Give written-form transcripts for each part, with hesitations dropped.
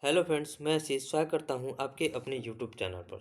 Hello friends, मैं आशीष स्वागत करता हूं आपके अपने यूट्यूब चैनल पर।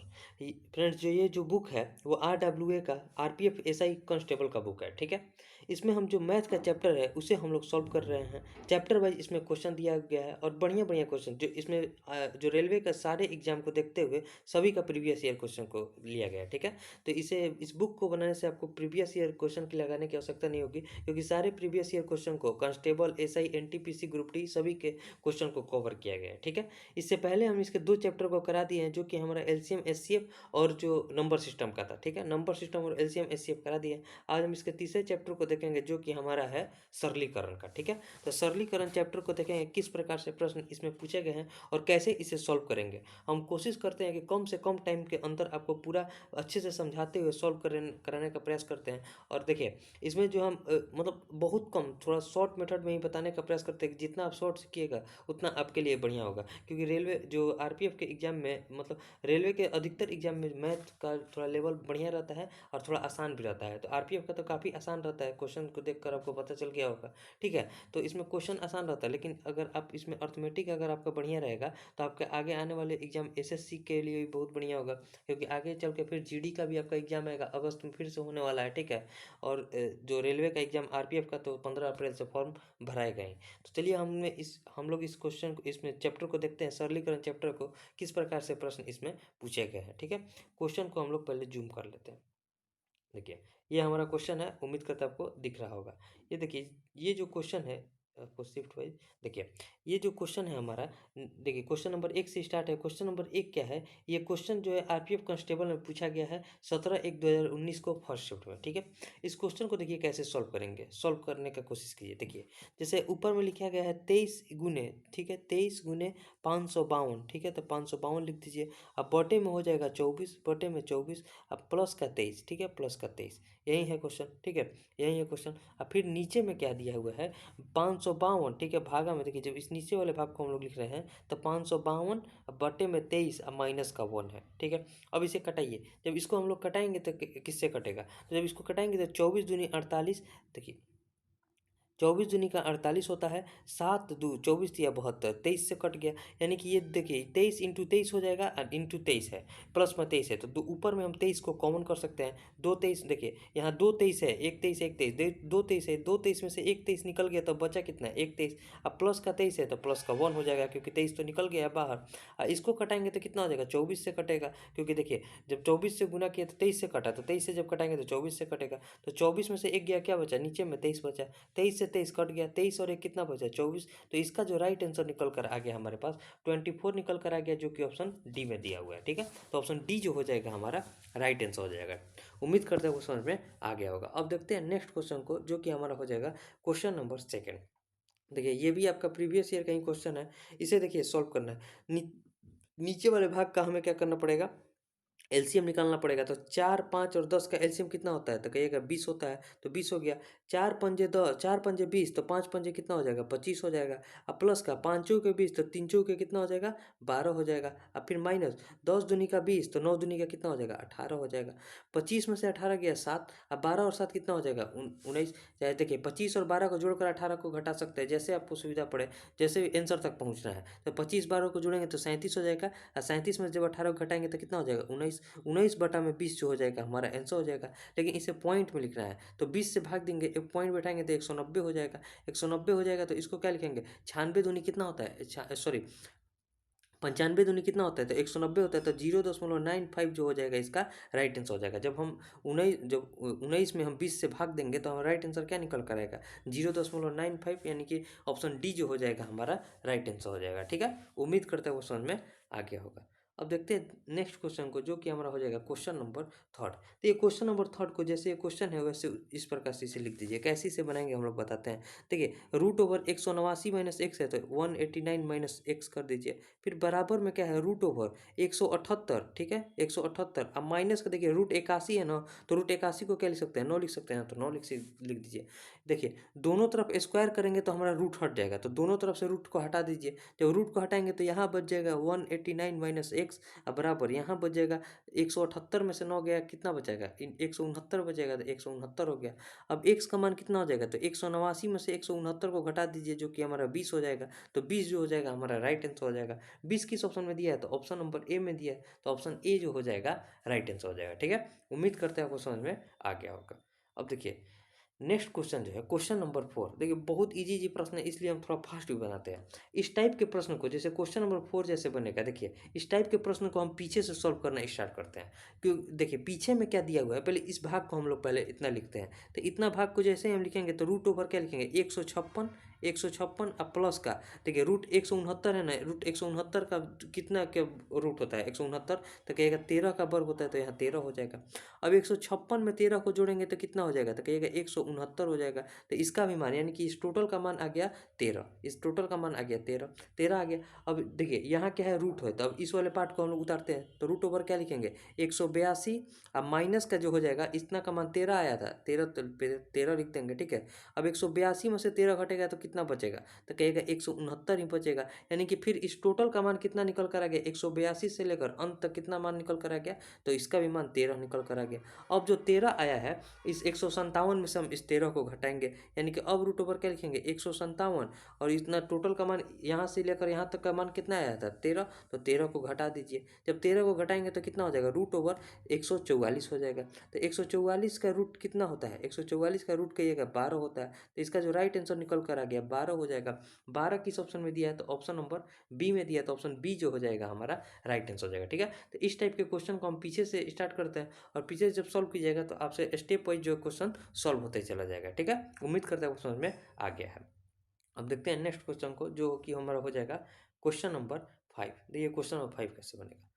फ्रेंड्स, ये जो बुक है वो RWA का RPF SI कांस्टेबल का बुक है। ठीक है, इसमें हम जो मैथ का चैप्टर है उसे हम लोग सॉल्व कर रहे हैं। चैप्टर वाइज इसमें क्वेश्चन दिया गया है और बढ़िया बढ़िया क्वेश्चन जो इसमें जो रेलवे का सारे एग्जाम को देखते हुए सभी का प्रीवियस ईयर क्वेश्चन को लिया गया है। ठीक है, तो इस बुक को बनाने से आपको प्रीवियस ईयर क्वेश्चन की लगाने की आवश्यकता नहीं होगी, क्योंकि सारे प्रीवियस ईयर क्वेश्चन को constable, SI, NTPC, group D सभी के क्वेश्चन को कवर किया गया है। ठीक है, इससे पहले हम इसके दो चैप्टर को करा दिए हैं, जो कि हमारा एलसीएम एचसीएफ और जो नंबर सिस्टम का था। ठीक है, नंबर सिस्टम और एलसीएम एचसीएफ करा दिए हैं। आज हम इसके तीसरे चैप्टर को देखेंगे, जो कि हमारा है सरलीकरण का। ठीक है, तो सरलीकरण चैप्टर को देखेंगे किस प्रकार से प्रश्न इसमें पूछे गए हैं और कैसे इसे सॉल्व करेंगे। हम कोशिश करते हैं कि कम से कम टाइम के अंदर आपको पूरा अच्छे से समझाते हुए सॉल्व कराने का प्रयास करते हैं। और देखिए, इसमें जो हम मतलब बहुत कम थोड़ा शॉर्ट मेथड में ही बताने का प्रयास करते हैं कि जितना आप शॉर्ट सीखिएगा उतना आपके लिए बढ़िया होगा। क्योंकि रेलवे जो आरपीएफ के एग्ज़ाम में, मतलब रेलवे के अधिकतर एग्जाम में मैथ का थोड़ा लेवल बढ़िया रहता है और थोड़ा आसान भी रहता है। तो आरपीएफ का तो काफ़ी आसान रहता है, क्वेश्चन को देखकर आपको पता चल गया होगा। ठीक है, तो इसमें क्वेश्चन आसान रहता है, लेकिन अगर आप इसमें अर्थमेटिक अगर आपका बढ़िया रहेगा तो आपके आगे आने वाले एग्जाम एसएससी के लिए भी बहुत बढ़िया होगा। क्योंकि आगे चल के फिर जीडी का भी आपका एग्जाम आएगा, अगस्त में फिर से होने वाला है। ठीक है, और जो रेलवे का एग्जाम आरपीएफ का तो 15 अप्रैल से फॉर्म भराए गए। तो चलिए हम लोग इस क्वेश्चन को, इसमें चैप्टर को देखते हैं, सरलीकरण चैप्टर को किस प्रकार से प्रश्न इसमें पूछे गए हैं। ठीक है, क्वेश्चन को हम लोग पहले जूम कर लेते हैं। देखिए, ये हमारा क्वेश्चन है, उम्मीद करता आपको दिख रहा होगा। ये देखिए, ये जो क्वेश्चन है आपको शिफ्ट वाइज देखिए, ये जो क्वेश्चन है हमारा, देखिए क्वेश्चन नंबर 1 से स्टार्ट है। क्वेश्चन नंबर 1 क्या है? ये क्वेश्चन जो है आरपीएफ कांस्टेबल में पूछा गया है 17/1/2019 को फर्स्ट शिफ्ट में। ठीक है, इस क्वेश्चन को देखिए कैसे सॉल्व करेंगे, सॉल्व करने का कोशिश कीजिए। देखिए, जैसे ऊपर में लिखा गया है 23 गुने, ठीक है, 23 गुने 552। ठीक है, तो 552 लिख दीजिए। अब बटे में हो जाएगा 24, बटे में 24, अब प्लस का 23। ठीक है, प्लस का 23, यही है क्वेश्चन। ठीक है, यही है क्वेश्चन। अब फिर नीचे में क्या दिया हुआ है? 552। ठीक है, भागा में देखिए, जब इस नीचे वाले भाग को हम लोग लिख रहे हैं तो 552 बटे में 23 अब माइनस का 1 है। ठीक है, अब इसे कटाइए। जब इसको हम लोग कटाएंगे तो किससे कटेगा? तो जब इसको कटाएंगे तो 24 दूनी 48। देखिए, 24 दूनी का 48 होता है, 7 2 24 दिया 72, 23 से कट गया। यानी कि ये देखिए 23 इंटू 23 हो जाएगा और इंटू 23 है, प्लस में 23 है, तो ऊपर में हम 23 को कॉमन कर सकते हैं। 2 23, देखिए यहाँ 2 23 है, एक 23 एक 23, 2 23 है, 2 23 में से एक 23 निकल गया तो बचा कितना है? एक 23। अब प्लस का 23 है तो प्लस का 1 हो जाएगा, क्योंकि 23 तो निकल गया बाहर। इसको कटाएंगे तो कितना हो जाएगा? 24 से कटेगा, क्योंकि देखिए जब 24 से गुना किया तो 23 से कटा, तो 23 से जब कटाएंगे तो 24 से कटेगा। तो 24 में से एक गया, क्या बचा? नीचे में 23 बचा। 23 से 23 कट गया, 23 और एक कितना बचा? 24। तो इसका जो राइट आंसर निकल कर आ गया हमारे पास 24 निकल कर आ गया, जो कि ऑप्शन डी में दिया हुआ है। ठीक है, तो ऑप्शन डी जो हो जाएगा हमारा राइट आंसर हो जाएगा। उम्मीद करते हैं वो समझ में आ गया होगा। अब देखते हैं नेक्स्ट क्वेश्चन को, जो कि हमारा हो जाएगा क्वेश्चन नंबर 2। देखिए, ये भी आपका प्रीवियस ईयर का ही क्वेश्चन है। इसे देखिए सॉल्व करना है। नीचे वाले भाग का हमें क्या करना पड़ेगा? एलसीएम निकालना पड़ेगा। तो 4 5 और 10 का एलसीएम कितना होता है? तो कहिएगा 20 होता है, तो 20 हो गया। 4 पंजे 10, 4 पंजे 20, तो 5 पंजे कितना हो जाएगा? 25 हो जाएगा। अब प्लस का 5 चौके 20, तो 3 चौके कितना हो जाएगा? 12 हो जाएगा। अब फिर माइनस 10 दूनी का 20, तो 9 दूनी का कितना हो जाएगा? 18 हो जाएगा। 25 में से 18 गया 7, अब 12 और 7 कितना हो जाएगा? 19। चाहे देखिए 25 और 12 को जोड़कर 18 को घटा सकते हैं, जैसे आपको सुविधा पड़े, जैसे भी आंसर तक पहुंचना है। तो 25 12 को जोड़ेंगे तो 37 हो जाएगा, और 37 में जब 18 को घटाएंगे तो कितना हो जाएगा? 19। 19 बटा में 20 जो हो जाएगा हमारा आंसर हो जाएगा। लेकिन इसे पॉइंट में लिखना है, तो 20 से भाग देंगे, एक पॉइंट बैठाएंगे तो 190 हो जाएगा। 190 हो जाएगा तो इसको क्या लिखेंगे? 96 दूनी कितना होता है? सॉरी, 95 दूनी कितना होता है? तो 190 होता है, तो 0.95 जो हो जाएगा इसका राइट आंसर हो जाएगा। जब 19 में हम 20 से भाग देंगे तो हमारा राइट आंसर क्या निकल कर आएगा? 0.95, यानी कि ऑप्शन डी जो हो जाएगा हमारा राइट आंसर हो जाएगा। ठीक है, उम्मीद करते हैं वो समझ में आ गया होगा। अब देखते हैं नेक्स्ट क्वेश्चन को, जो कि हमारा हो जाएगा क्वेश्चन नंबर 3। तो ये क्वेश्चन नंबर 3 को, जैसे ये क्वेश्चन है वैसे इस प्रकार से इसे लिख दीजिए। कैसे इसे बनाएंगे हम लोग बताते हैं। देखिए, रूट ओवर 189 माइनस एक्स है, तो 189 माइनस एक्स कर दीजिए। फिर बराबर में क्या है? Root over 178। ठीक है, 178। अब माइनस का देखिए रूट 81 है ना, तो रूट 81 को क्या लिख सकते हैं? 9 लिख सकते हैं, तो 9 लिख दीजिए। देखिए दोनों तरफ स्क्वायर करेंगे तो हमारा रूट हट जाएगा, तो दोनों तरफ से रूट को हटा दीजिए। जब रूट को हटाएंगे तो यहाँ बच जाएगा 189 माइनस एक्स, बराबर यहाँ बच जाएगा 178 में से 9 गया, कितना बचेगा 169 बचेगा, तो 169 हो गया। अब एक्स का मान कितना हो जाएगा, तो 189 में से 169 को घटा दीजिए जो कि हमारा 20 हो जाएगा। तो 20 जो हो जाएगा हमारा राइट आंसर हो जाएगा। 20 किस ऑप्शन में दिया है, तो ऑप्शन नंबर ए में दिया है, तो ऑप्शन ए जो हो जाएगा राइट आंसर हो जाएगा। ठीक है, उम्मीद करते हैं आपको समझ में आ गया होगा। अब देखिए नेक्स्ट क्वेश्चन जो है क्वेश्चन नंबर 4, देखिए बहुत इजी जी प्रश्न है इसलिए हम थोड़ा फास्ट भी बनाते हैं। इस टाइप के प्रश्न को जैसे क्वेश्चन नंबर 4 जैसे बनेगा, देखिए इस टाइप के प्रश्न को हम पीछे से सॉल्व करना स्टार्ट करते हैं। क्यों, देखिए पीछे में क्या दिया हुआ है, पहले इस भाग को हम लोग पहले इतना लिखते हैं। तो इतना भाग को जैसे ही हम लिखेंगे तो रूट ओवर क्या लिखेंगे 156, 156 अब प्लस का, देखिए रूट 169 है ना, रूट 169 का कितना क्या रूट होता है 169, तो कहेगा 13 का वर्ग होता है, तो यहाँ 13 हो जाएगा। अब 156 में 13 को जोड़ेंगे तो कितना हो जाएगा, तो कहिएगा 169 हो जाएगा। तो इसका भी मान यानी कि इस टोटल का मान आ गया 13, इस टोटल का मान आ गया 13, 13 आ गया। अब देखिए यहाँ क्या है रूट है, तो अब इस वाले पार्ट को हम लोग उतारते हैं, तो रूट ओवर क्या लिखेंगे 182, अब माइनस का जो हो जाएगा इतना का मान 13 आया था, 13 13 लिख देंगे। ठीक है, अब 182 में से 13 घटेगा तो कितना बचेगा, तो कहेगा 169 ही बचेगा। यानी कि फिर इस टोटल का मान कितना निकल कर आ गया 182 से लेकर अंत तक कितना मान निकल कर आ गया, तो इसका भी मान 13 निकल कर आ गया। अब जो 13 आया है इस 157 में से हम इस 13 को घटाएंगे, यानी कि अब रूट ओवर क्या लिखेंगे 157, और इतना टोटल का मान यहाँ से लेकर यहाँ तक का मान कितना आया था 13, तो 13 को घटा दीजिए। जब 13 को घटाएंगे तो कितना हो जाएगा रूट ओवर 144 हो जाएगा। तो 144 का रूट कितना होता है, 144 का रूट कहिएगा 12 होता है, तो इसका जो राइट आंसर निकल कर आ गया 12 हो जाएगा। 12 किस ऑप्शन में दिया है, तो ऑप्शन नंबर बी में दिया है, तो ऑप्शन बी जो हो जाएगा हमारा राइट आंसर हो जाएगा। ठीक है, तो इस टाइप के क्वेश्चन को हम पीछे से स्टार्ट करते हैं और पीछे जब सॉल्व कीजिएगा तो आपसे स्टेप वाइज जो क्वेश्चन सॉल्व होते चला जाएगा। ठीक है, उम्मीद करते हैं समझ में आ गया है। अब देखते हैं नेक्स्ट क्वेश्चन को जो कि हमारा हो जाएगा क्वेश्चन नंबर 5। देखिए क्वेश्चन नंबर 5 कैसे बनेगा।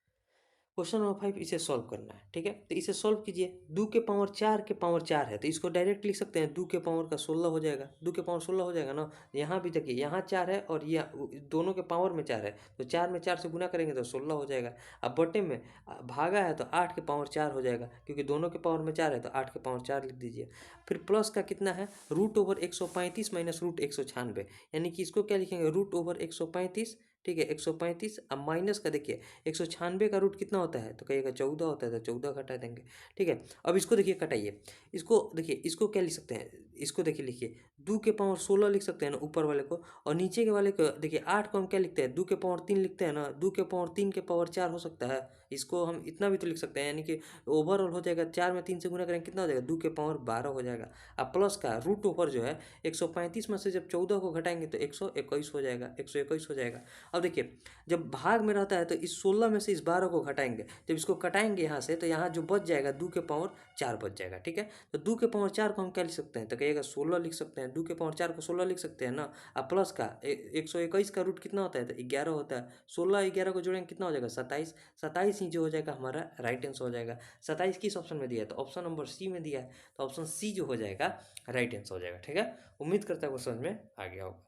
क्वेश्चन नंबर 5 इसे सॉल्व करना है। ठीक है, तो इसे सॉल्व कीजिए। 2 के पावर 4 के पावर 4 है, तो इसको डायरेक्ट लिख सकते हैं 2 के पावर का 16 हो जाएगा, 2 के पावर 16 हो जाएगा ना। यहाँ भी देखिए यहाँ 4 है और ये दोनों के पावर में 4 है, तो 4 में 4 से गुना करेंगे तो 16 हो जाएगा। अब बटे में भागा है तो 8 के पावर 4 हो जाएगा, क्योंकि दोनों के पावर में 4 है तो 8 के पावर 4 लिख दीजिए। फिर प्लस का कितना है रूट ओवर 135 माइनस रूट 196, यानी कि इसको क्या लिखेंगे रूट ओवर 135। ठीक है, 135 अब माइनस का देखिए 196 का रूट कितना होता है, तो कहिएगा 14 होता है, तो 14 घटा देंगे। ठीक है, अब इसको देखिए कटाइए, इसको देखिए इसको क्या लिख सकते हैं, इसको देखिए लिखिए 2 के पावर 16 लिख सकते हैं ना ऊपर वाले को, और नीचे के वाले को देखिए 8 को हम क्या लिखते हैं 2 के पावर 3 लिखते हैं ना, 2 के पावर 3 के पावर 4 हो सकता है, इसको हम इतना भी तो लिख सकते हैं, यानी कि ओवरऑल हो जाएगा 4 में 3 से गुना करेंगे कितना हो जाएगा 2 के पावर 12 हो जाएगा। अब प्लस का रूट ओवर जो है 135 में से जब 14 को घटाएंगे तो 121 हो जाएगा, 121 हो जाएगा। अब देखिए जब भाग में रहता है तो इस 16 में से इस 12 को घटाएंगे, जब इसको कटाएंगे यहाँ से तो यहाँ जो बच जाएगा 2 के पावर 4 बच जाएगा। ठीक है, तो 2 के पावर 4 को हम क्या लिख सकते हैं, तो कहिएगा 16 लिख सकते हैं, 2 के पावर 4 को 16 लिख सकते हैं ना। अब प्लस का 121 का रूट कितना होता है, तो 11 होता है, 16 11 को जोड़ेंगे कितना हो जाएगा 27, 27 ही जो हो जाएगा हमारा राइट आंसर हो जाएगा। 27 किस ऑप्शन में दिया है, तो ऑप्शन नंबर सी में दिया है, तो ऑप्शन सी जो हो जाएगा राइट आंसर हो जाएगा। ठीक है, उम्मीद करता है वो समझ में आ गया होगा।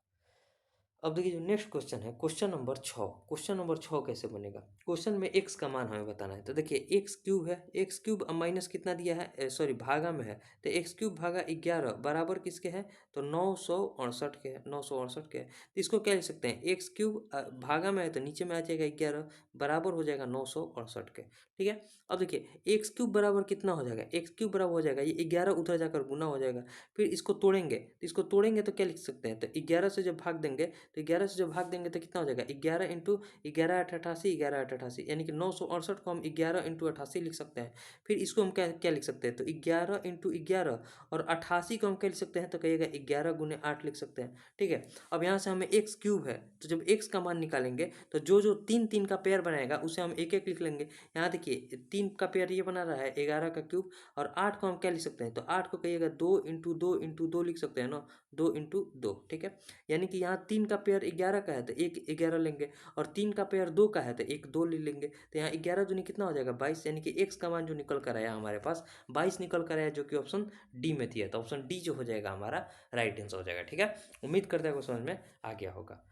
अब देखिए जो नेक्स्ट क्वेश्चन है क्वेश्चन नंबर 6। क्वेश्चन नंबर 6 कैसे बनेगा, क्वेश्चन में एक्स का मान हमें बताना है। तो देखिए एक्स क्यूब है, एक्स क्यूब माइनस कितना दिया है सॉरी भागा में है, तो एक्स क्यूब भागा 11 बराबर किसके है, तो 968 के है, 968 के है। तो इसको क्या लिख सकते हैं एक्स क्यूब भागा में है तो नीचे में आ जाएगा 11 बराबर हो जाएगा 968 के। ठीक है, अब देखिए एक्स क्यूब बराबर कितना हो जाएगा, एक्स क्यूब बराबर हो जाएगा ये 11 उधर जाकर गुना हो जाएगा। फिर इसको तोड़ेंगे, तो इसको तोड़ेंगे तो क्या लिख सकते हैं, तो 11 से जब भाग देंगे तो 11 से जब भाग देंगे तो कितना हो जाएगा 11 इंटू 11 8 88, 11 8 88, यानी कि 968 को हम 11 इंटू 88 लिख सकते हैं। फिर इसको हम क्या क्या लिख सकते हैं, तो 11 इंटू 11 और 88 को हम क्या लिख सकते हैं, तो कहिएगा 11 गुने 8 लिख सकते हैं। ठीक है, अब यहाँ से हमें एक्स क्यूब है, तो जब एक्स का मान निकालेंगे तो जो जो तीन तीन का पेयर बनाएगा उसे हम एक एक लिख लेंगे। यहाँ देखिए 3 का पेयर ये बना रहा है 11 का क्यूब, और 8 को हम क्या लिख सकते हैं, तो 8 को कहिएगा 2 इंटू 2 इंटू 2 लिख सकते हैं ना, 2 इंटू 2। ठीक है, यानी कि यहाँ 3 का पेयर 11 का है तो एक 11 लेंगे, और 3 का पेयर 2 का है तो एक 2 ले लेंगे, तो यहाँ 11 दूनी कितना हो जाएगा 22, यानी कि एक्स का मान जो निकल कर आया हमारे पास 22 निकल कर आया, जो कि ऑप्शन डी में दिया, तो ऑप्शन डी जो हो जाएगा हमारा राइट आंसर हो जाएगा। ठीक है, उम्मीद करते हैं आपको समझ में आ गया होगा।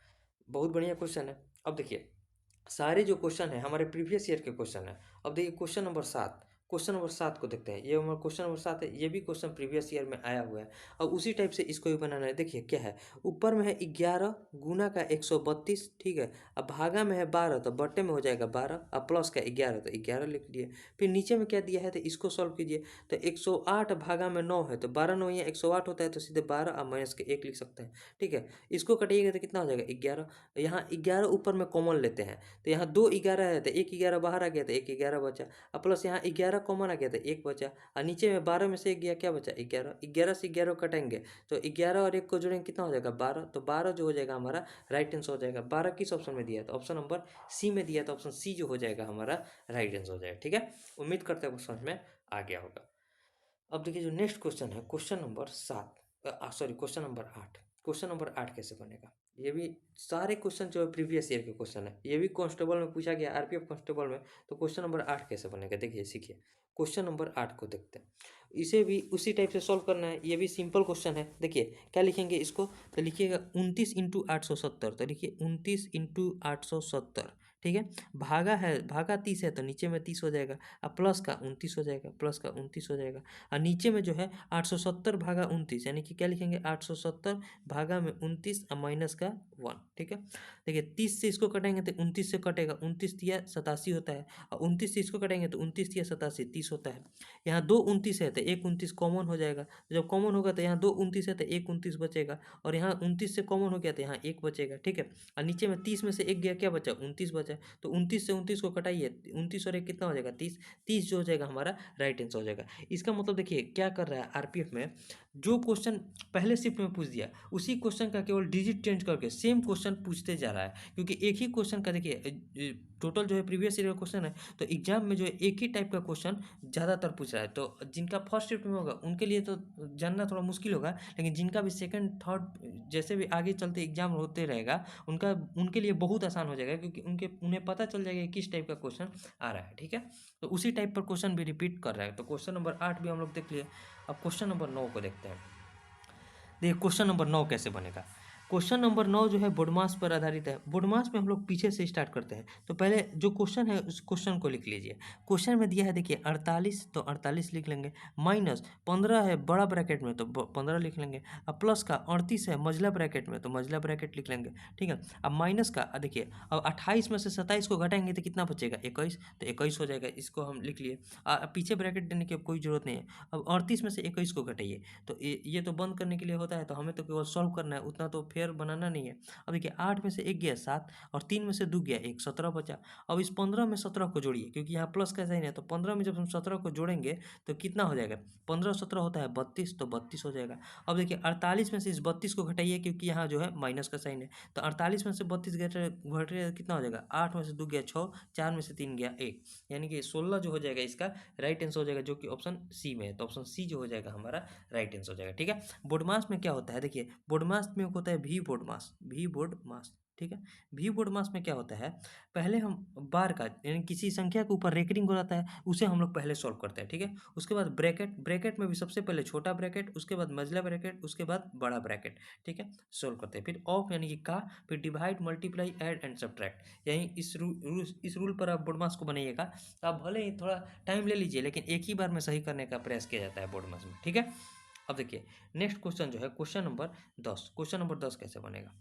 बहुत बढ़िया क्वेश्चन है। अब देखिए सारे जो क्वेश्चन है हमारे प्रीवियस ईयर के क्वेश्चन है। अब देखिए क्वेश्चन नंबर 7, क्वेश्चन नंबर 7 को देखते हैं। ये हमारा क्वेश्चन नंबर 7 है, ये भी क्वेश्चन प्रीवियस ईयर में आया हुआ है और उसी टाइप से इसको भी बनाना है। देखिए क्या है, ऊपर में है 11 गुना का 132, ठीक है। अब भागा में है 12 तो बट्टे में हो जाएगा 12, अब प्लस का 11 तो 11 लिख दिए। फिर नीचे में क्या दिया है तो इसको सॉल्व कीजिए। तो 108 भागा में 9 है तो 12 9 यहाँ 108 होता है तो सीधे 12 और माइनस के 1 लिख सकते हैं, ठीक है। इसको कटिएगा तो कितना हो जाएगा 11, यहाँ 11 ऊपर में कॉमन लेते हैं तो यहाँ 2 11 है तो 1 11 बाहर आ गया तो 1 11 बचा, अब प्लस यहाँ 11 कॉमन आ गया तो 1 बचा और नीचे में 12 में से 1 गया, क्या बचा 11, 11 से 11 कटेंगे तो 11 और 1 को जोड़ेंगे कितना हो जाएगा 12, तो 12 जो हो जाएगा हमारा राइट आंसर हो जाएगा। 12 किस ऑप्शन में दिया है तो ऑप्शन नंबर सी में दिया, तो ऑप्शन सी जो हो जाएगा हमारा राइट आंसर हो जाएगा, ठीक है। उम्मीद करते हैं समझ में आ गया होगा। अब देखिए जो नेक्स्ट क्वेश्चन है question number 7, sorry question number 8। Question number 8 कैसे बनेगा, ये भी सारे क्वेश्चन जो है प्रीवियस ईयर के क्वेश्चन है, ये भी कांस्टेबल में पूछा गया, आरपीएफ कांस्टेबल में। तो क्वेश्चन नंबर 8 कैसे बनेगा देखिए, सीखिए। क्वेश्चन नंबर 8 को देखते हैं, इसे भी उसी टाइप से सॉल्व करना है। ये भी सिंपल क्वेश्चन है। देखिए क्या लिखेंगे इसको, तो लिखिएगा 29 इंटू 870, तो लिखिए 29 इंटू 870, ठीक है। भागा है, भागा 30 है तो नीचे में 30 हो जाएगा, अब प्लस का 29 हो जाएगा, प्लस का 29 हो जाएगा और नीचे में जो है 870 भागा 29, यानी कि क्या लिखेंगे 870 भागा में 29 और माइनस का 1, ठीक है। देखिए 30 से इसको कटेंगे तो 29 से कटेगा, 29 तिया 87 होता है और 29 से इसको कटेंगे तो 29 तिया 87 30 होता है। यहाँ 2 29 है तो 1 29 कॉमन हो जाएगा, जब कॉमन होगा तो यहाँ 2 29 है तो 1 29 बचेगा और यहाँ 29 से कॉमन हो गया तो यहाँ 1 बचेगा, ठीक है। और नीचे में 30 में से 1 गया, क्या बचा 29 बचा, तो 29 से 29 को कटाइए, 29 और 1 कितना हो जाएगा 30, 30 जो हो जाएगा हमारा राइट आंसर हो जाएगा। इसका मतलब देखिए क्या कर रहा है आरपीएफ में, जो क्वेश्चन पहले शिफ्ट में पूछ दिया उसी क्वेश्चन का केवल डिजिट चेंज करके सेम क्वेश्चन पूछते जा रहा है, क्योंकि एक ही क्वेश्चन का देखिए टोटल जो है प्रीवियस ईयर का क्वेश्चन है, तो एग्जाम में जो है एक ही टाइप का क्वेश्चन ज़्यादातर पूछ रहा है। तो जिनका फर्स्ट शिफ्ट में होगा उनके लिए तो जानना थोड़ा मुश्किल होगा, लेकिन जिनका भी सेकंड थर्ड जैसे भी आगे चलते एग्जाम होते रहेगा उनका उनके लिए बहुत आसान हो जाएगा, क्योंकि उन्हें पता चल जाएगा किस टाइप का क्वेश्चन आ रहा है, ठीक है। तो उसी टाइप पर क्वेश्चन भी रिपीट कर रहा है। तो क्वेश्चन नंबर 8 भी हम लोग देख लिए। अब क्वेश्चन नंबर 9 को देखते हैं। देखिए क्वेश्चन नंबर 9 कैसे बनेगा। क्वेश्चन नंबर 9 जो है बोडमास पर आधारित है। बोडमास में हम लोग पीछे से स्टार्ट करते हैं। तो पहले जो क्वेश्चन है उस क्वेश्चन को लिख लीजिए। क्वेश्चन में दिया है देखिए 48, तो 48 लिख लेंगे, माइनस 15 है बड़ा ब्रैकेट में तो 15 लिख लेंगे, अब प्लस का 38 है मझला ब्रैकेट में तो मझला ब्रैकेट लिख लेंगे, ठीक है। अब माइनस का देखिए, अब 28 में से 27 को घटाएंगे तो कितना बचेगा 21, तो 21 हो जाएगा, इसको हम लिख लिए। पीछे ब्रैकेट देने की अब कोई जरूरत नहीं है। अब 38 में से 21 को घटाइए, तो ये तो बंद करने के लिए होता है, तो हमें तो केवल सॉल्व करना है, उतना तो फेयर बनाना नहीं है। अब देखिए 8 में से 1 गया 7 और 3 में से 2 गया 1, 17 बचा। अब इस 15 में 17 को जोड़िए, क्योंकि यहाँ प्लस का साइन है, तो 15 में जब हम 17 को जोड़ेंगे तो कितना हो जाएगा, 15 17 होता है 32, तो 32 हो जाएगा। अब देखिए 48 में से इस 32 को घटाइए, क्योंकि यहाँ जो है माइनस का साइन है, तो 48 में से 32 घट रहे कितना हो जाएगा, 8 में से 2 गया 6, 4 में से 3 गया 1, यानी कि 16 जो हो जाएगा इसका राइट आंसर हो जाएगा, जो कि ऑप्शन सी में है। तो ऑप्शन सी जो हो जाएगा हमारा राइट आंसर हो जाएगा, ठीक है। बोडमास में क्या होता है, देखिए बोडमास में होता है वी बोडमास, वी बोडमास, ठीक है। वी बोडमास में क्या होता है, पहले हम बार का यानी किसी संख्या के ऊपर रेकरिंग हो जाता है उसे हम लोग पहले सॉल्व करते हैं, ठीक है। उसके बाद ब्रैकेट, ब्रैकेट में भी सबसे पहले छोटा ब्रैकेट, उसके बाद मझला ब्रैकेट, उसके बाद बड़ा ब्रैकेट, ठीक है, सॉल्व करते हैं। फिर ऑफ यानी कि का, फिर divide multiply add and subtract, यही इस रूल पर आप बोडमास को बनाइएगा। आप भले ही थोड़ा टाइम ले लीजिए, लेकिन एक ही बार में सही करने का प्रयास किया जाता है बोडमास में, ठीक है। अब देखिए नेक्स्ट क्वेश्चन जो है क्वेश्चन नंबर 10। क्वेश्चन नंबर 10 कैसे बनेगा,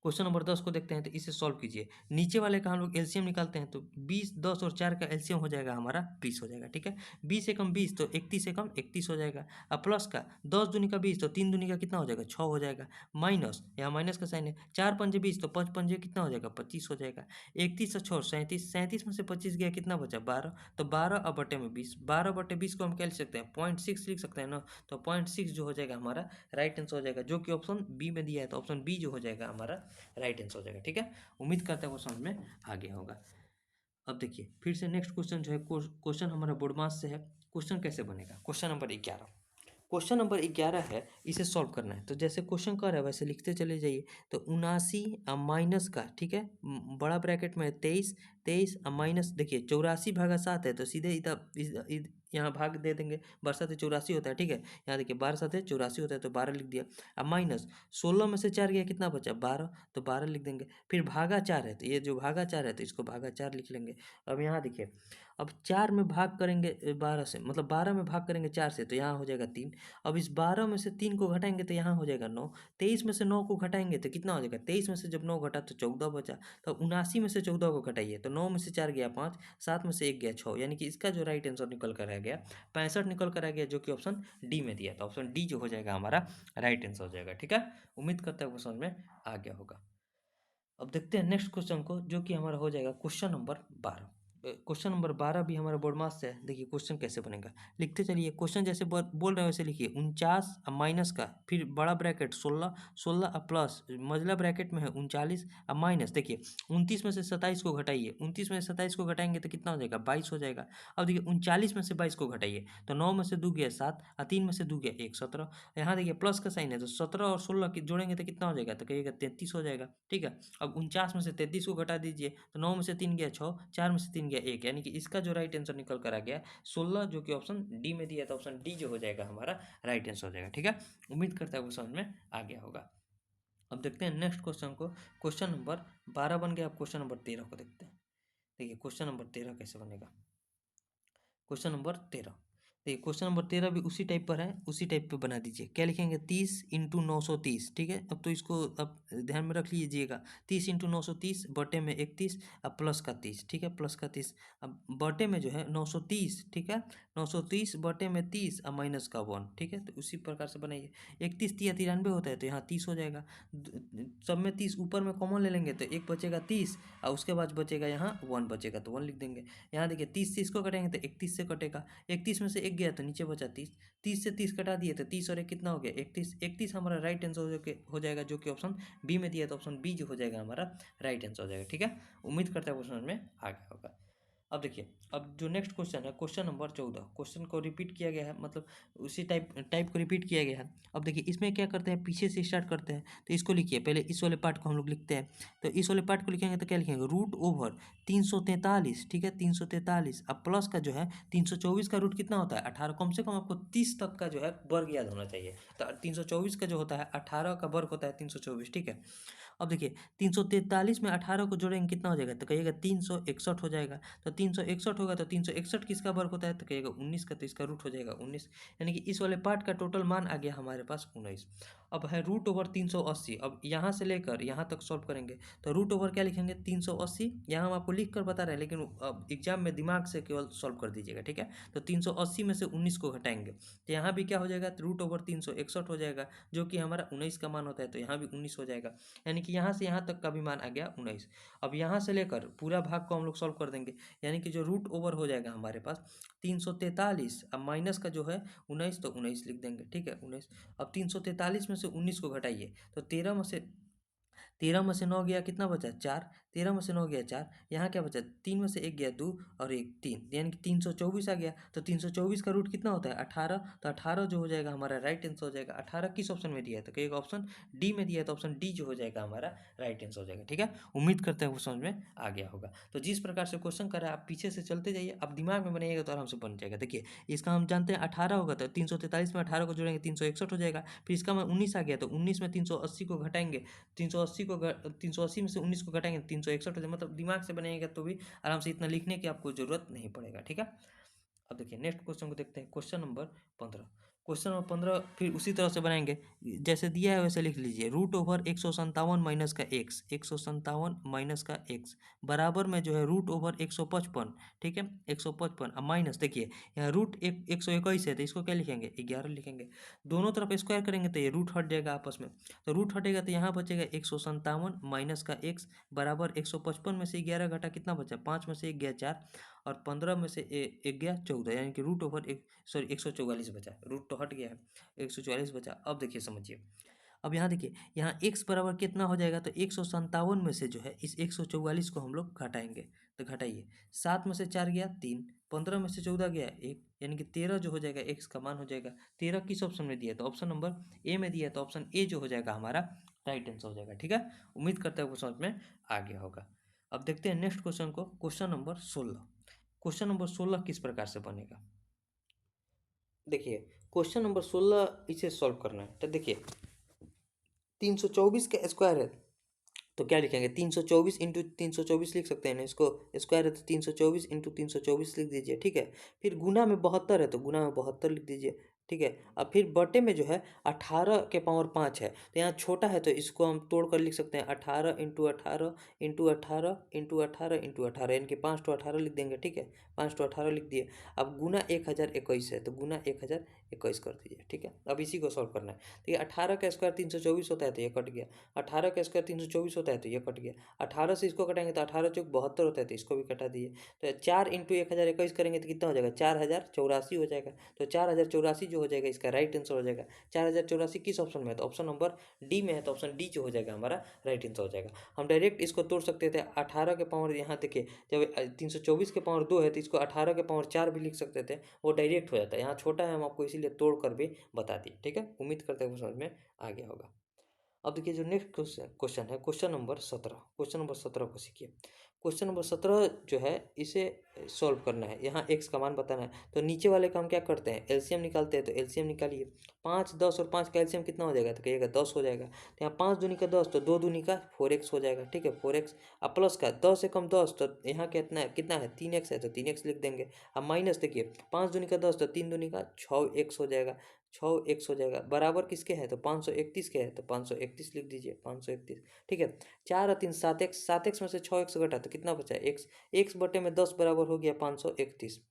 क्वेश्चन नंबर 10 को देखते हैं, तो इसे सॉल्व कीजिए। नीचे वाले का हम लोग एलसीएम निकालते हैं, तो 20 10 और 4 का एलसीएम हो जाएगा हमारा 20 हो जाएगा, ठीक है। 20 से कम 20 तो 31 से कम 31 हो जाएगा। अब प्लस का 10 दूनी का 20 तो 3 दूनी का कितना हो जाएगा 6 हो जाएगा, माइनस यहाँ माइनस का साइन है, 4 पंजे 20 तो 5 पंजे कितना हो जाएगा 25 हो जाएगा। 31 और 6 37, 37 में से 25 गया कितना बचा 12, तो 12 और बटे में 20, 12 बटे 20 को हम क्या लिख सकते हैं 0.6 लिख सकते हैं ना, तो 0.6 जो हो जाएगा हमारा राइट आंसर हो जाएगा, जो कि ऑप्शन बी में दिया है, तो ऑप्शन बी जो हो जाएगा हमारा राइट आंसर हो जाएगा, ठीक है। उम्मीद करता है वो समझ में आ गया होगा। अब देखिए फिर से नेक्स्ट क्वेश्चन जो है क्वेश्चन हमारा बोडमास से है। क्वेश्चन कैसे बनेगा, क्वेश्चन नंबर 11। क्वेश्चन नंबर 11 है, इसे सॉल्व करना है। तो जैसे क्वेश्चन कर रहा है वैसे लिखते चले जाइए। तो 79 माइनस का, ठीक है, बड़ा ब्रैकेट में 23, 23 माइनस देखिए 84 भागा 7 है, तो सीधे इधर यहाँ भाग दे देंगे, 12 7 84 होता है, ठीक है। यहाँ देखिए 12 7 84 होता है, तो 12 लिख दिया। अब माइनस 16 में से 4 गया कितना बचा 12, तो 12 लिख देंगे। फिर भागा 4 है, तो ये जो भागा 4 है तो इसको भागा 4 लिख लेंगे। अब यहाँ देखिए अब 4 में भाग करेंगे 12 से, मतलब 12 में भाग करेंगे 4 से तो यहाँ हो जाएगा 3। अब इस 12 में से 3 को घटाएंगे तो यहाँ हो जाएगा 9। 23 में से 9 को घटाएंगे तो कितना हो जाएगा, 23 में से जब 9 घटा तो 14 बचा। तो 79 में से 14 को घटाइए तो 9 में से 4 गया 5, 7 में से 1 गया 6, यानी कि इसका जो राइट आंसर निकल कर आ गया 65 निकल कर आ गया, जो कि ऑप्शन डी में दिया था। ऑप्शन डी जो हो जाएगा हमारा राइट आंसर हो जाएगा। ठीक है, उम्मीद करता हूँ समझ में आ गया होगा। अब देखते हैं नेक्स्ट क्वेश्चन को, जो कि हमारा हो जाएगा क्वेश्चन नंबर 12। क्वेश्चन नंबर 12 भी हमारा बोर्ड मास से है। देखिए क्वेश्चन कैसे बनेगा, लिखते चलिए। क्वेश्चन जैसे बोल रहे हैं वैसे लिखिए। 49 अब माइनस का, फिर बड़ा ब्रैकेट 16, 16 अब प्लस, मझला ब्रैकेट में है 39 अब माइनस। देखिए 29 में से 27 को घटाइए, 29 में से 27 को घटाएंगे तो कितना हो जाएगा, 22 हो जाएगा। अब देखिए 39 में से 22 को घटाइए तो 9 में से 2 गया 7 और 3 में से 2 गया 1, 17। यहाँ देखिए प्लस का साइन है तो 17 और 16 जोड़ेंगे तो कितना हो जाएगा, तो कहिएगा 33 हो जाएगा। ठीक है, अब 49 में से 33 को घटा दीजिए तो 9 में से 3 गया 6, 4 में से 3 गया 1, यानी कि इसका जो राइट आंसर निकल कर आ गया 16, जो कि ऑप्शन डी में दिया था। ऑप्शन डी जो हो जाएगा हमारा राइट आंसर हो जाएगा। ठीक है, उम्मीद करता है वो समझ में आ गया होगा। अब देखते हैं नेक्स्ट क्वेश्चन को। क्वेश्चन नंबर 12 बन गया। अब क्वेश्चन नंबर 13 को देखते हैं। देखिए क्वेश्चन नंबर 13 कैसे बनेगा। क्वेश्चन नंबर 13, देखिए क्वेश्चन नंबर 13 भी उसी टाइप पर है, उसी टाइप पे बना दीजिए। क्या लिखेंगे, 30 इंटू 930। ठीक है, अब तो इसको अब ध्यान में रख लीजिएगा। 30 इंटू 930 बटे में 31 अब प्लस का 30। ठीक है, प्लस का 30 अब बटे में जो है 930। ठीक है, 930 बटे में 30 अब माइनस का 1। ठीक है, तो उसी प्रकार से बनाइए। 31 तिया 93 होता है तो यहाँ 30 हो जाएगा। सब में 30 ऊपर में कॉमन ले लेंगे तो एक बचेगा 30 और उसके बाद बचेगा यहाँ 1 बचेगा तो 1 लिख देंगे। यहाँ देखिए 30 से इसको कटेंगे तो 31 से कटेगा। 31 में से 1 गया तो नीचे बचा 30। 30 से 30 कटा दिए तो 30 और 1 कितना हो गया, 31। 31 हमारा राइट आंसर हो जाएगा, जो कि ऑप्शन बी में दिया। तो ऑप्शन बी जो हो जाएगा हमारा राइट आंसर हो जाएगा। ठीक है, उम्मीद करता है क्वेश्चन में आ गया होगा। अब देखिए, अब जो नेक्स्ट क्वेश्चन है क्वेश्चन नंबर 14, क्वेश्चन को रिपीट किया गया है, मतलब उसी टाइप को रिपीट किया गया है। अब देखिए इसमें क्या करते हैं, पीछे से स्टार्ट करते हैं। तो इसको लिखिए, पहले इस वाले पार्ट को हम लोग लिखते हैं। तो इस वाले पार्ट को लिखेंगे तो क्या लिखेंगे, रूट ओवर 343। ठीक है, 343 अब प्लस का जो है 324 का रूट कितना होता है 18। कम से कम आपको 30 तक का जो है वर्ग याद होना चाहिए। तो 324 का जो होता है 18 का वर्ग होता है 324। ठीक है, अब देखिए 343 में 18 को जोड़ेंगे कितना हो जाएगा, तो कहिएगा 361 हो जाएगा। तो 361 होगा तो 361 किसका वर्ग होता है, तो कहिएगा 19 का, तो इसका रूट हो जाएगा 19। यानी कि इस वाले पार्ट का टोटल मान आ गया हमारे पास 19। अब है रूट ओवर 380। अब यहाँ से लेकर यहाँ तक सॉल्व करेंगे तो रूट ओवर क्या लिखेंगे 380। यहाँ हम आपको लिख कर बता रहे हैं, लेकिन अब एग्जाम में दिमाग से केवल सॉल्व कर दीजिएगा। ठीक है, तो 380 में से 19 को घटाएंगे तो यहाँ भी क्या हो जाएगा, रूट ओवर 361 हो जाएगा, जो कि हमारा 19 का मान होता है। तो यहाँ भी 19 हो जाएगा, यानी कि यहाँ से यहाँ तक का भी मान आ गया 19। अब यहाँ से लेकर पूरा भाग को हम लोग सॉल्व कर देंगे, यानी कि जो रूट ओवर हो जाएगा हमारे पास 343। अब माइनस का जो है 19 तो 19 लिख देंगे। ठीक है, 19। अब 343 में से 19 को घटाइए तो 13 में से 9 गया कितना बचा 4। 13 में से 9 गया 4, यहाँ क्या बचा 3 में से 1 गया 2 और 1 3, यानी कि 324 आ गया। तो 324 का रूट कितना होता है 18। तो 18 जो हो जाएगा हमारा राइट आंसर हो जाएगा। 18 किस ऑप्शन में दिया है, तो कहिएगा ऑप्शन डी में दिया है। तो ऑप्शन डी जो हो जाएगा हमारा राइट आंसर हो जाएगा। ठीक है, उम्मीद करते हैं वो समझ में आ गया होगा। तो जिस प्रकार से क्वेश्चन करा है आप पीछे से चलते जाइए, आप दिमाग में बनाइएगा तो आराम से बन जाएगा। देखिए इसका हम जानते हैं 18 होगा तो 343 में 18 को जोड़ेंगे 361 हो जाएगा। फिर इसका में 19 आ गया तो 19 में 380 को घटाएंगे, 380 में से 19 को घटाएंगे 361 हो जाए। मतलब दिमाग से बनाएगा तो भी आराम से इतना लिखने की आपको जरूरत नहीं पड़ेगा। ठीक है, अब देखिए नेक्स्ट क्वेश्चन को देखते हैं। क्वेश्चन नंबर 15, क्वेश्चन नंबर 15 फिर उसी तरह से बनाएंगे, जैसे दिया है वैसे लिख लीजिए। रूट ओवर 157 माइनस का एक्स, 157 माइनस का एक्स बराबर में जो है रूट ओवर 155। ठीक है, 155 अब माइनस, देखिए यहाँ रूट 121 है तो इसको क्या लिखेंगे 11 लिखेंगे। दोनों तरफ स्क्वायर करेंगे तो ये रूट हट जाएगा आपस में। तो रूट हटेगा तो यहाँ बचेगा 157 माइनस का एक्स बराबर 155 में से 11 घटा कितना बचा 5 में से 1 गया 4 और 15 में से 1 गया 14, यानी कि रूट ओवर 144 बचा। रूट तो हट गया है, 144 बचा। अब देखिए समझिए, अब यहाँ देखिए यहाँ x बराबर कितना हो जाएगा, तो 157 में से जो है इस 144 को हम लोग घटाएंगे। तो घटाइए, 7 में से 4 गया 3, 15 में से 14 गया 1, यानी कि 13 जो हो जाएगा x का मान हो जाएगा। 13 किस ऑप्शन में दिया, तो ऑप्शन नंबर ए में दिया, तो ऑप्शन ए जो हो जाएगा हमारा राइट आंसर हो जाएगा। ठीक है, उम्मीद करते हैं वो समझ में आ गया होगा। अब देखते हैं नेक्स्ट क्वेश्चन को, क्वेश्चन नंबर 16। क्वेश्चन नंबर 16 किस प्रकार से बनेगा, देखिए क्वेश्चन नंबर 16 इसे सॉल्व करना है। तो देखिए 324 का स्क्वायर है तो क्या लिखेंगे 324 इंटू 324 लिख सकते हैं ना इसको, स्क्वायर है तो 324 इंटू 324 लिख दीजिए, ठीक है। फिर गुना में 72 है तो गुना में 72 लिख दीजिए, ठीक है। अब फिर बटे में जो है 18 के पावर 5 है, तो यहाँ छोटा है तो इसको हम तोड़ कर लिख सकते हैं 18 इंटू 18 इंटू 18 इंटू 18 इंटू 18, यानी कि 5 तो 18 लिख देंगे, ठीक है। 5 तो 18 लिख दिए। अब गुना 1021 है तो गुना 1021 कर दीजिए, ठीक है। अब इसी को सॉल्व करना है। तो ये 18 का स्क्वायर 324 होता है तो ये कट गया, 18 का स्क्वायर 324 होता है तो ये कट गया, 18 से इसको कटाएंगे तो 18 चौक 72 होता है तो इसको भी कटा दिए। तो 4 इंटू 1021 करेंगे तो कितना हो जाएगा, 4084 हो जाएगा। तो 4084 जो हो जाएगा इसका राइट आंसर हो जाएगा। 4084 किस ऑप्शन में है, तो ऑप्शन नंबर डी में है, तो ऑप्शन डी जो हो जाएगा हमारा राइट आंसर हो जाएगा। हम डायरेक्ट इसको तोड़ सकते थे 18 के पावर, यहाँ देखिए जब 324 के पावर 2 है तो इसको 18 के पावर 4 भी लिख सकते थे, वो डायरेक्ट हो जाता है। यहाँ छोटा है हम आपको इसीलिए तोड़ कर भी बता दिए, ठीक है। उम्मीद करते हैं समझ में आ गया होगा। अब देखिए जो नेक्स्ट क्वेश्चन है, क्वेश्चन नंबर 17, क्वेश्चन नंबर 17 को सीखिए। क्वेश्चन नंबर 17 जो है इसे सॉल्व करना है, यहाँ एक्स का मान बताना है। तो नीचे वाले काम क्या करते हैं, एलसीएम निकालते हैं, तो एलसीएम निकालिए। 5 10 और 5 का एलसीएम कितना हो जाएगा, तो कहिएगा 10 हो जाएगा। तो यहाँ 5 दूनी का 10 तो 2 दूनी का 4x हो जाएगा, ठीक है 4x। अब प्लस का 10 से कम 10 तो यहाँ कितना है 3x है तो 3x लिख देंगे। अब माइनस देखिए 5 दूनी का 10 तो 3 दूनी का 6x हो जाएगा, 6x हो जाएगा। बराबर किसके हैं, तो 531 के हैं तो 531 लिख दीजिए, 531, ठीक है। 4 और 3 7x, 7x में से 6x घटा तो कितना बचा, x, x बटे में 10 बराबर हो गया 531,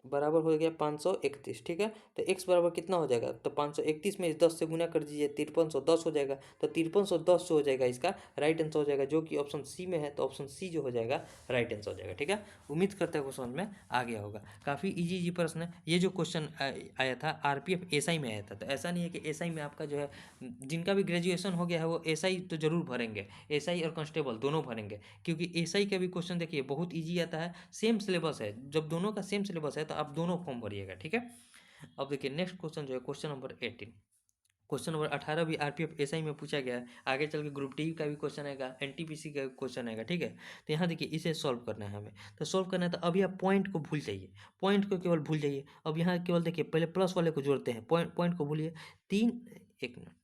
बराबर हो गया 531, ठीक है। तो x बराबर कितना हो जाएगा, तो 531 में 10 से गुना कर दीजिए 5310 हो जाएगा। तो 5310 जो हो जाएगा इसका राइट आंसर हो जाएगा, जो कि ऑप्शन सी में है, तो ऑप्शन सी जो हो जाएगा राइट आंसर हो जाएगा, ठीक है। उम्मीद करते हैं क्वेश्चन में आ गया होगा। काफ़ी इजी प्रश्न है ये। जो क्वेश्चन आया था आरपीएफ एसआई में आया था, तो ऐसा नहीं है कि एसआई में आपका जो है जिनका भी ग्रेजुएशन हो गया है वो एसआई तो जरूर भरेंगे, एसआई और कांस्टेबल दोनों भरेंगे, क्योंकि एसआई का भी क्वेश्चन देखिए बहुत ईजी आता है। सेम सिलेबस है, जब दोनों का सेम सिलेबस है तो आप दोनों फॉर्म भरिएगा, ठीक है। अब देखिए नेक्स्ट क्वेश्चन जो है क्वेश्चन नंबर 18, क्वेश्चन नंबर 18 भी आरपीएफ एसआई में पूछा गया है। आगे चल के ग्रुप डी का भी क्वेश्चन आएगा, एनटीपीसी का क्वेश्चन आएगा, ठीक है। तो यहाँ देखिए इसे सॉल्व करना है हमें, तो सॉल्व करना है तो अभी आप पॉइंट को भूल जाइए, पॉइंट को केवल भूल जाइए। अब यहाँ केवल देखिए पहले प्लस वाले को जोड़ते हैं, पॉइंट को भूलिए। 3, एक मिनट,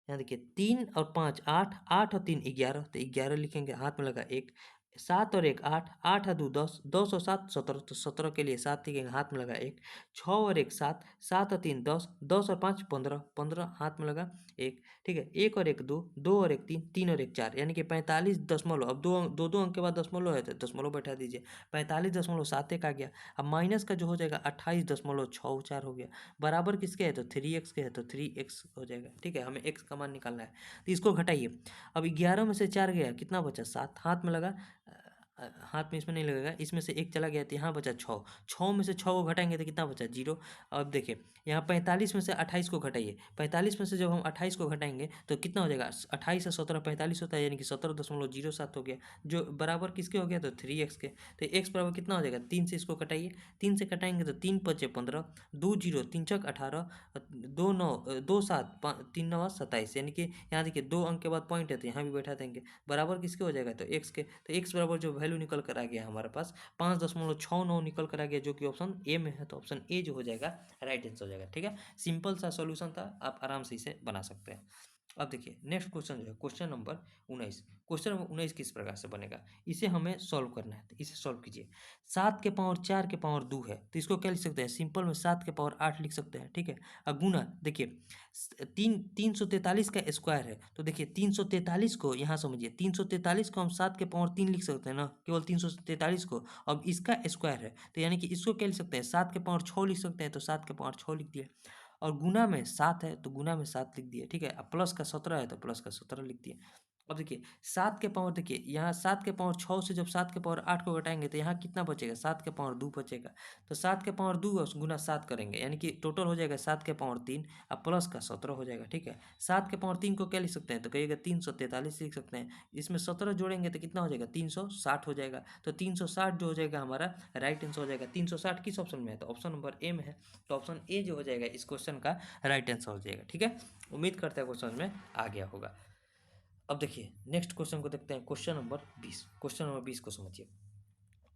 यहाँ देखिए 3 और 5 8, 8 और 3 11, तो 11 लिखेंगे, हाथ में लगा 1, 7 और 1 8, 8 और 2 10, 10 और 7 17, तो 17 के लिए 7 लिखेंगे, हाथ में लगा 1, 6 और 1 7, 7 और 3 10, 10 और 5 15, 15 हाथ में लगा 1, ठीक है। 1 और 1 2, 2 और 1 3, 3 और 1 4, यानी कि 45 दशमलव, अब दो अंक के बाद दशमलव है तो दशमलव बैठा दीजिए, 45.71 आ गया। अब माइनस का जो हो जाएगा 28.64 हो गया, बराबर किसके है तो 3x के है तो 3x हो जाएगा, ठीक है। हमें x का मान निकालना है, तो इसको घटाइए। अब 11 में से 4 गया, कितना बचा 7, हाथ में लगा, हाथ में इसमें नहीं लगेगा, इसमें से 1 चला गया तो यहाँ बचा 6, 6 में से 6 को घटाएंगे तो कितना बचा 0। अब देखिए यहाँ 45 में से 28 को घटाइए, 45 में से जब हम 28 को घटाएंगे तो कितना हो जाएगा, 28 से 17 45 होता है, यानी कि 17.07 हो गया, जो बराबर किसके हो गया तो 3x के। तो x बराबर कितना हो जाएगा, 3 से इसको घटाइए, 3 से घटाएंगे तो 3 5 15, 2 0 3 छक 18, 2 9 2 7 3 9 27, यानी कि यहाँ देखिए 2 अंक के बाद पॉइंट है तो यहाँ भी बैठा देंगे, बराबर किसके हो जाएगा तो x के। तो x बराबर जो वैल्यू निकल कर आ गया हमारे पास 5.69 निकल कर आ गया, जो कि ऑप्शन ए में है, तो ऑप्शन ए जो हो जाएगा राइट आंसर हो जाएगा, ठीक है। सिंपल सा सॉल्यूशन था, आप आराम से इसे बना सकते हैं। अब देखिए नेक्स्ट क्वेश्चन जो है क्वेश्चन नंबर 19, क्वेश्चन नंबर 19 किस प्रकार से बनेगा, इसे हमें सॉल्व करना है, तो इसे सॉल्व कीजिए। 7 के पावर 4 के पावर 2 है, तो इसको क्या लिख सकते हैं, सिंपल में 7 के पावर 8 लिख सकते हैं, ठीक है। अब गुना देखिए 343 का स्क्वायर है, तो देखिए 343 को यहाँ समझिए, 343 को हम 7 के पावर 3 लिख सकते हैं ना, केवल 343 को। अब इसका स्क्वायर है तो यानी कि इसको क्या लिख सकते हैं, 7 के पावर 6 लिख सकते हैं, तो 7 के पावर 6 लिख दिया। और गुना में 7 है तो गुना में 7 लिख दिए, ठीक है। अब प्लस का 17 है तो प्लस का 17 लिख दिए। अब देखिए 7 के पावर, देखिए यहाँ 7 के पावर 6 से जब 7 के पावर 8 को घटाएंगे तो यहाँ कितना बचेगा, 7 के पावर 2 बचेगा। तो 7 के पावर 2 गुना 7 करेंगे, यानी कि टोटल हो जाएगा 7 के पावर 3, अब प्लस का 17 हो जाएगा, ठीक है। 7 के पावर 3 को क्या लिख सकते हैं, तो कहिएगा 343 लिख सकते हैं। इसमें 17 जोड़ेंगे तो कितना हो जाएगा 360 हो जाएगा। तो 360 जो हो जाएगा हमारा राइट आंसर हो जाएगा। 360 किस ऑप्शन में है, तो ऑप्शन नंबर ए में है, तो ऑप्शन ए जो हो जाएगा इस क्वेश्चन का राइट आंसर हो जाएगा, ठीक है। उम्मीद करते हैं क्वेश्चन में आ गया होगा। अब देखिए नेक्स्ट क्वेश्चन को देखते हैं, क्वेश्चन नंबर 20, क्वेश्चन नंबर 20 को समझिए।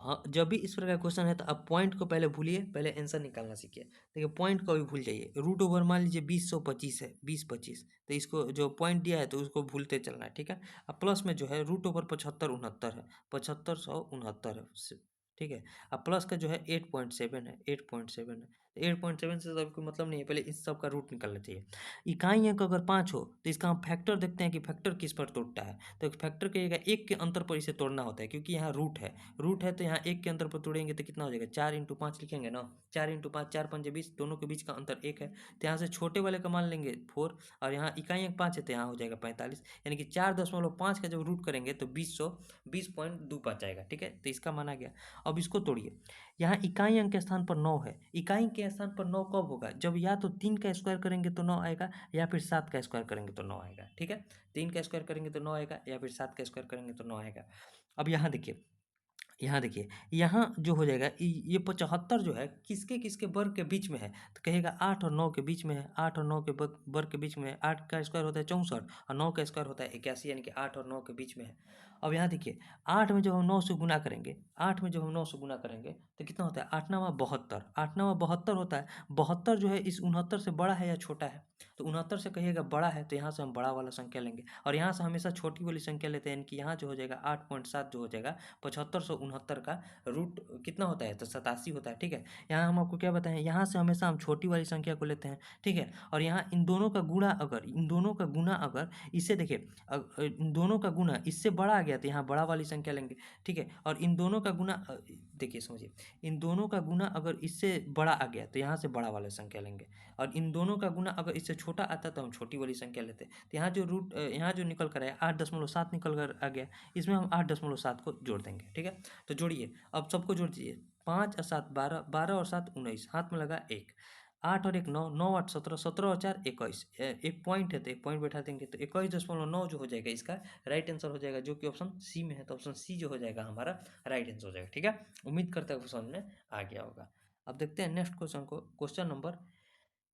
हाँ, जब भी इस प्रकार का क्वेश्चन है तो आप पॉइंट को पहले भूलिए, पहले आंसर निकालना सीखिए। देखिए पॉइंट को भी भूल जाइए। रूट ओवर मान लीजिए 20/125 है, 20/25, तो इसको जो पॉइंट दिया है तो उसको भूलते चलना है, ठीक है। अब प्लस में जो है रूट ओवर 75/69 है, 7569 है, ठीक है। अब प्लस का जो है 8.7 है, 8.7 है। 8.7 से तो कोई मतलब नहीं है, पहले इस सब का रूट निकालना चाहिए। इकाई अंक अगर 5 हो तो इसका हम फैक्टर देखते हैं कि फैक्टर किस पर तोड़ता है। तो फैक्टर कहिएगा 1 के अंतर पर इसे तोड़ना होता है, क्योंकि यहाँ रूट है तो यहाँ 1 के अंतर पर तोड़ेंगे तो कितना हो जाएगा, 4 × 5 लिखेंगे ना, 4 × 5, 4×5 = 20, दोनों के बीच का अंतर 1 है, तो यहाँ से छोटे वाले का मान लेंगे 4, और यहाँ इकाई अंक 5 है तो यहाँ हो जाएगा 45, यानी कि 4.5 का जब रूट करेंगे तो 20.25 आएगा, ठीक है। तो इसका माना गया। अब इसको तोड़िए। यहाँ इकाई अंक के स्थान पर 9 है, इकाई के स्थान पर 9 कब होगा, जब या तो 3 का स्क्वायर करेंगे तो 9 आएगा, या फिर 7 का स्क्वायर करेंगे तो 9 आएगा, ठीक है। 3 का स्क्वायर करेंगे तो 9 आएगा, या फिर 7 का स्क्वायर करेंगे तो 9 आएगा। अब यहाँ देखिए, यहाँ जो हो जाएगा ये 75 जो है किसके किसके वर्ग के बीच में है, तो कहेगा 8 और 9 के बीच में है, 8 और 9 के वर्ग के बीच में है। 8 का स्क्वायर होता है 64 और 9 का स्क्वायर होता है 81, यानी कि 8 और 9 के बीच में है। अब यहाँ देखिए 8 में जब हम 9 से गुना करेंगे, 8 में जब हम 9 से गुना करेंगे तो कितना होता है, 8×9 = 72, 8×9 = 72 होता है। 72 जो है इस 69 से बड़ा है या छोटा है, तो 69 से कहिएगा बड़ा है, तो यहाँ से हम बड़ा वाला संख्या लेंगे, और यहाँ से हमेशा छोटी वाली संख्या लेते हैं, यानी कि यहाँ जो हो जाएगा 8.7 जो हो जाएगा 7569 का रूट कितना होता है, तो 87 होता है, ठीक है। यहाँ हम आपको क्या बताएं, यहाँ से हमेशा हम छोटी वाली संख्या को लेते हैं, ठीक है। और यहाँ इन दोनों का गुणा अगर इससे देखिए, इन दोनों का गुणा इससे बड़ा आ गया तो यहाँ बड़ा वाली संख्या लेंगे, ठीक है। और इन दोनों का गुणा देखिए समझिए, इन दोनों का गुणा अगर इससे बड़ा आ गया तो यहाँ से बड़ा वाला संख्या लेंगे, और इन दोनों का गुणा अगर इससे छोटा आता तो हम छोटी वाली संख्या लेते। तो यहाँ जो निकल कर आया 8.7 निकल कर आ गया, इसमें हम 8.7 को जोड़ देंगे, ठीक है। तो जोड़िए, अब सबको जोड़ दीजिए, 5 और 7 12, 12 और 7 19, हाथ में लगा 1, 8 और 1 9, 9 8 17, 17 और 4 21, एक पॉइंट है तो एक पॉइंट बैठा देंगे, तो 21.9 जो हो जाएगा इसका राइट आंसर हो जाएगा, जो कि ऑप्शन सी में है। तो ऑप्शन सी जो हो जाएगा हमारा राइट आंसर हो जाएगा, ठीक है। उम्मीद करता हूँ समझ में आ गया होगा। अब देखते हैं नेक्स्ट क्वेश्चन को, क्वेश्चन नंबर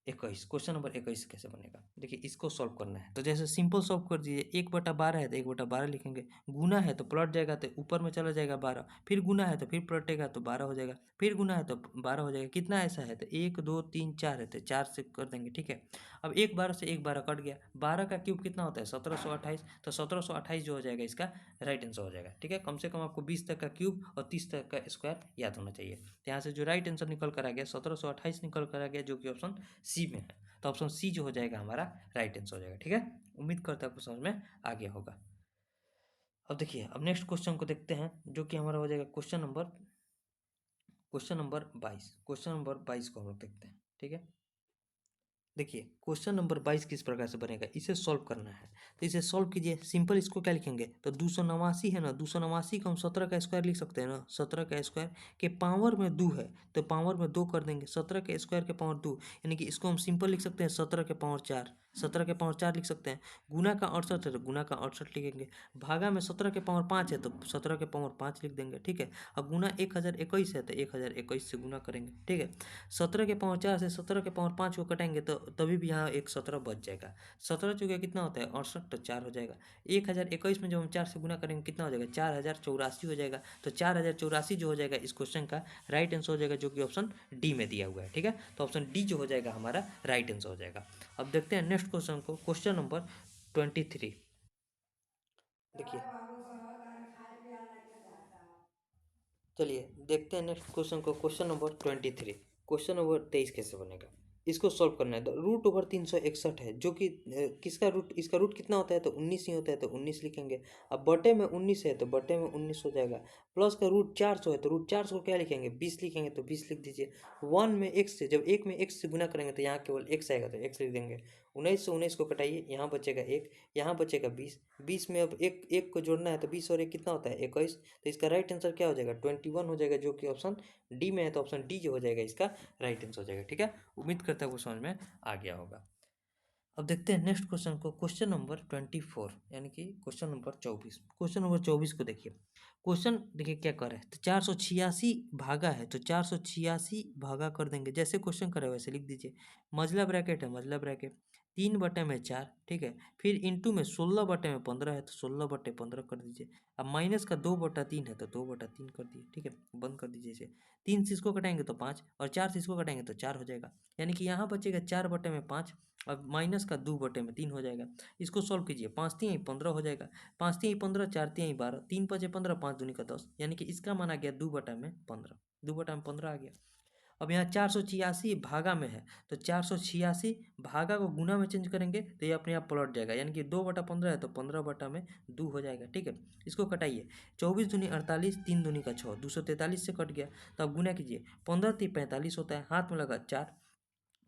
21। क्वेश्चन नंबर 21 कैसे बनेगा, देखिए इसको सॉल्व करना है। तो जैसे सिंपल सॉल्व कर दीजिए, 1/12 है तो 1/12 लिखेंगे, गुना है तो पलट जाएगा तो ऊपर में चला जाएगा 12, फिर गुना है तो फिर पलटेगा तो 12 हो जाएगा, फिर गुना है तो 12 हो जाएगा। कितना ऐसा है, तो 1 2 3 4 है तो 4 से कर देंगे, ठीक है। अब 1/12 से 1/12 कट गया, 12 का क्यूब कितना होता है 1728, तो 1728 जो हो जाएगा इसका राइट आंसर हो जाएगा, ठीक है। कम से कम आपको 20 तक का क्यूब और 30 तक का स्क्वायर याद होना चाहिए। तो यहाँ से जो राइट आंसर निकल कर आ गया 1728 निकल कर आ गया, जो कि ऑप्शन सी में है। तो ऑप्शन सी जो हो जाएगा हमारा राइट आंसर हो जाएगा, ठीक है। उम्मीद करता हूँ आपको समझ में आ गया होगा। अब देखिए, अब नेक्स्ट क्वेश्चन को देखते हैं, जो कि हमारा हो जाएगा क्वेश्चन नंबर 22। क्वेश्चन नंबर 22 को हम लोग देखते हैं, ठीक है। देखिए क्वेश्चन नंबर 22 किस प्रकार से बनेगा, इसे सॉल्व करना है। तो इसे सॉल्व कीजिए, सिंपल इसको क्या लिखेंगे, तो 289 है ना, 289 को हम 17 का स्क्वायर लिख सकते हैं ना, 17 का स्क्वायर के पावर में 2 है तो पावर में 2 कर देंगे, 17 के स्क्वायर के पावर 2, यानी कि इसको हम सिंपल लिख सकते हैं 17 के पावर 4, 17 के पावर 4 लिख सकते हैं। गुना का 68 है तो गुना का 68 लिखेंगे, भागा में 17 के पावर 5 है तो 17 के पावर 5 लिख देंगे, ठीक है। अब गुना 1021 है तो 1021 से गुना करेंगे, ठीक है। 17 के पावर 4 से 17 के पावर 5 को कटाएंगे तो तभी भी यहाँ एक 17 बच जाएगा। 17 चौके कितना होता है 68, तो 4 हो जाएगा। 1021 में जब हम 4 से गुना करेंगे कितना हो जाएगा 4084 हो जाएगा। तो 4084 जो हो जाएगा इस क्वेश्चन का राइट आंसर हो जाएगा, जो कि ऑप्शन डी में दिया हुआ है, ठीक है। तो ऑप्शन डी जो हो जाएगा हमारा राइट आंसर हो जाएगा। अब देखते हैं नेक्स्ट क्वेश्चन को, क्वेश्चन नंबर 23। देखिए चलिए देखते हैं नेक्स्ट क्वेश्चन को, क्वेश्चन नंबर 23। क्वेश्चन नंबर 23 कैसे बनेगा, इसको सॉल्व करना है। तो रूट ओवर 361 है, जो कि किसका रूट, इसका रूट कितना होता है तो 19 ही होता है, तो 19 लिखेंगे। अब बटे में 19 है तो बटे में 19 हो जाएगा। प्लस का रूट 400 है तो रूट 400 को क्या लिखेंगे 20 लिखेंगे, तो 20 लिख दीजिए। 1 में x से, जब 1 में x से गुना करेंगे तो यहाँ केवल x आएगा तो x लिख देंगे। 19 से 19 को कटाइए, यहाँ बचेगा 1, यहाँ बचेगा 20, 20 में अब एक एक को जोड़ना है तो 20 और 1 कितना होता है 21, तो इसका राइट आंसर क्या हो जाएगा 21 हो जाएगा, जो कि ऑप्शन डी में है। तो ऑप्शन डी जो हो जाएगा इसका राइट आंसर हो जाएगा, ठीक है। उम्मीद करता हूँ समझ में आ गया होगा। अब देखते हैं नेक्स्ट क्वेश्चन को, क्वेश्चन नंबर 24, यानी कि क्वेश्चन नंबर 24। क्वेश्चन नंबर 24 को देखिए, क्वेश्चन देखिए क्या कर रहा है, तो 486 भागा है तो 486 भागा कर देंगे, जैसे क्वेश्चन करे वैसे लिख दीजिए। मजला ब्रैकेट है, मजला ब्रैकेट 3/4, ठीक है। फिर इंटू में 16/15 है तो 16/15 कर दीजिए। अब माइनस का 2/3 है तो 2/3 कर दिए, ठीक है। बंद कर दीजिए इसे। 3 से इसको घटाएंगे तो 5 और 4 से इसको घटाएंगे तो 4 हो जाएगा। यानी कि यहाँ बचेगा 4/5 और माइनस का 2/3 हो जाएगा। इसको सॉल्व कीजिए। 5×3=15 हो जाएगा। 5×3=15, 4×3=12, 3×5=15, 5×2=10, यानी कि इसका मान आ गया 2/15, 2/15 आ गया। अब यहाँ 486 भागा में है तो 486 भागा को गुना में चेंज करेंगे तो ये अपने आप पलट जाएगा, यानी कि 2/15 है तो 15/2 हो जाएगा, ठीक है। इसको कटाइए। 24×2=48, 3×2=6, 243 से कट गया। तो अब गुना कीजिए। 15×3=45 होता है, हाथ में लगा 4,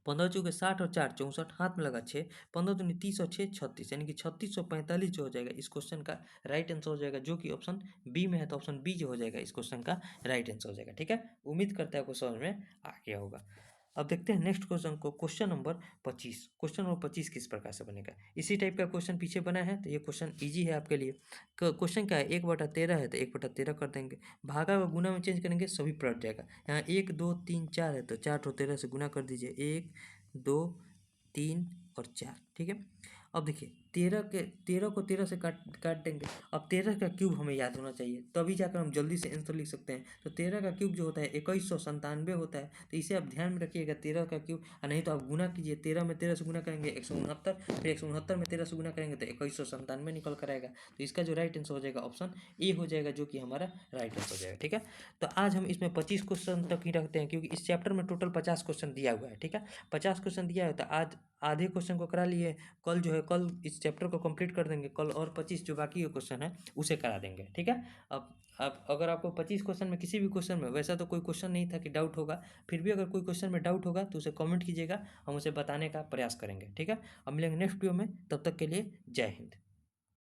15×4=60 और 4 64, हाथ में लगा 6, 15×2=30 और 6 36, यानी कि 3645 जो हो जाएगा इस क्वेश्चन का राइट आंसर हो जाएगा, जो कि ऑप्शन बी में है। तो ऑप्शन बी जो हो जाएगा इस क्वेश्चन का राइट आंसर हो जाएगा, ठीक है। उम्मीद करता है आपको समझ में आ गया होगा। अब देखते हैं नेक्स्ट क्वेश्चन को। Question number 25। क्वेश्चन नंबर 25 किस प्रकार से बनेगा? इसी टाइप का क्वेश्चन पीछे बना है तो ये क्वेश्चन इजी है आपके लिए। क्वेश्चन क्या है? 1/13 है तो 1/13 कर देंगे। भागा को गुना में चेंज करेंगे, सभी पलट जाएगा। यहाँ 1 2 3 4 है तो 4 को 13 से गुना कर दीजिए। 1 2 3 और 4, ठीक है। अब देखिए 13 को 13 से काट काट देंगे। अब 13 का क्यूब हमें याद होना चाहिए, तभी जाकर हम जल्दी से आंसर लिख सकते हैं। तो 13 का क्यूब जो होता है 2197 होता है। तो इसे आप ध्यान में रखिएगा, 13 का क्यूब। नहीं तो आप गुना कीजिए। 13 में 13 से गुना करेंगे 169, फिर 169 में 13 से गुना करेंगे तो 2197 निकल कर आएगा। तो इसका जो राइट आंसर हो जाएगा ऑप्शन ए हो जाएगा, जो कि हमारा राइट आंसर हो जाएगा, ठीक है। तो आज हम इसमें 25 क्वेश्चन तक ही रखते हैं, क्योंकि इस चैप्टर में टोटल 50 क्वेश्चन दिया हुआ है, ठीक है। 50 क्वेश्चन दिया है तो आज आधे क्वेश्चन को करा लिए। कल जो है, कल इस चैप्टर को कंप्लीट कर देंगे। कल और 25 जो बाकी क्वेश्चन है उसे करा देंगे, ठीक है। अब अगर आपको 25 क्वेश्चन में किसी भी क्वेश्चन में, वैसा तो कोई क्वेश्चन नहीं था कि डाउट होगा, फिर भी अगर कोई क्वेश्चन में डाउट होगा तो उसे कमेंट कीजिएगा, हम उसे बताने का प्रयास करेंगे, ठीक है। अब मिलेंगे नेक्स्ट वीडियो में, तब तक के लिए जय हिंद।